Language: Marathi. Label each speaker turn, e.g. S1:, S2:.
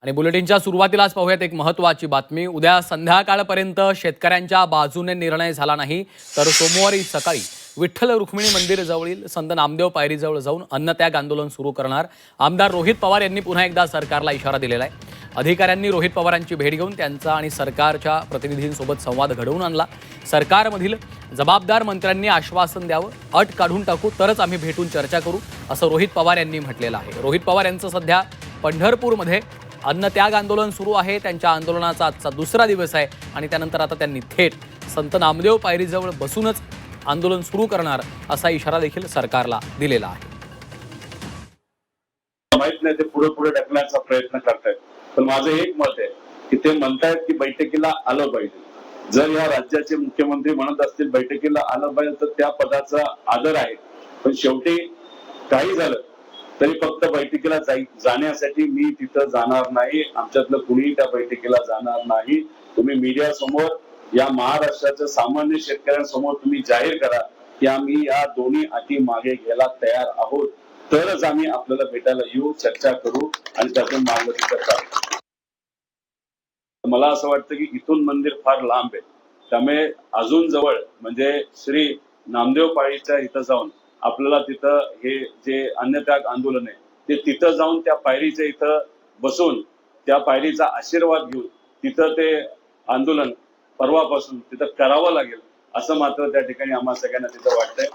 S1: आणि बुलेटिनच्या सुरुवातीलाच पाहूयात एक महत्त्वाची बातमी। उद्या संध्याकाळपर्यंत शेतकऱ्यांच्या बाजूने निर्णय झाला नाही तर सोमवारी सकाळी विठ्ठल रुक्मिणी मंदिर जवळील संत नामदेव पायरीजवळ जाऊन अन्नत्याग आंदोलन सुरू करणार आमदार रोहित पवार यांनी पुन्हा एकदा सरकारला इशारा दिलेला आहे। अधिकाऱ्यांनी रोहित पवारांची भेट घेऊन त्यांचा आणि सरकारच्या प्रतिनिधींसोबत संवाद घडवून आणला। सरकारमधील जबाबदार मंत्र्यांनी आश्वासन द्यावं, अट काढून टाकू तरच आम्ही भेटून चर्चा करू, असं रोहित पवार यांनी म्हटलेलं आहे। रोहित पवार यांचं सध्या पंढरपूरमध्ये अन्नत्याग आंदोलन सुरू आहे। त्यांच्या आंदोलनाचा आजचा दुसरा दिवस आहे आणि त्यानंतर आता त्यांनी थेट संत नामदेव पायरीजवळ बसूनच आंदोलन सुरू करणार असा इशारा देखील सरकारला दिलेला आहे।
S2: माहित नाही ते पुढे पुढे ढकलण्याचा प्रयत्न करतायत, पण माझं एक मत आहे की ते म्हणतायत की बैठकीला आलं पाहिजे। जर या राज्याचे मुख्यमंत्री म्हणत असतील बैठकीला आलं पाहिजे तर त्या पदाचा आदर आहे, पण शेवटी काही झालं तरी फक्त बैठकीला जाण्यासाठी मी तिथं जाणार नाही। आमच्यातलं कुणीही त्या बैठकीला जाणार नाही। तुम्ही मीडिया समोर या महाराष्ट्राच्या सामान्य शेतकऱ्यांसमोर तुम्ही जाहीर करा की आम्ही या दोन्ही अटी मागे घ्यायला तयार आहोत, तरच आम्ही आपल्याला भेटायला येऊ, चर्चा करू आणि त्यातून मार्ग काढू। मला असं वाटतं की इथून मंदिर फार लांब आहे, त्यामुळे अजून जवळ म्हणजे श्री नामदेव पायरीच्या इथं जाऊन आपल्याला तिथं हे जे अन्नत्याग आंदोलन आहे ते तिथं जाऊन त्या पायरीच्या इथं बसून त्या पायरीचा आशीर्वाद घेऊन तिथं ते आंदोलन परवापासून तिथं करावं लागेल असं मात्र त्या ठिकाणी आम्हाला सगळ्यांना तिथं वाटतंय।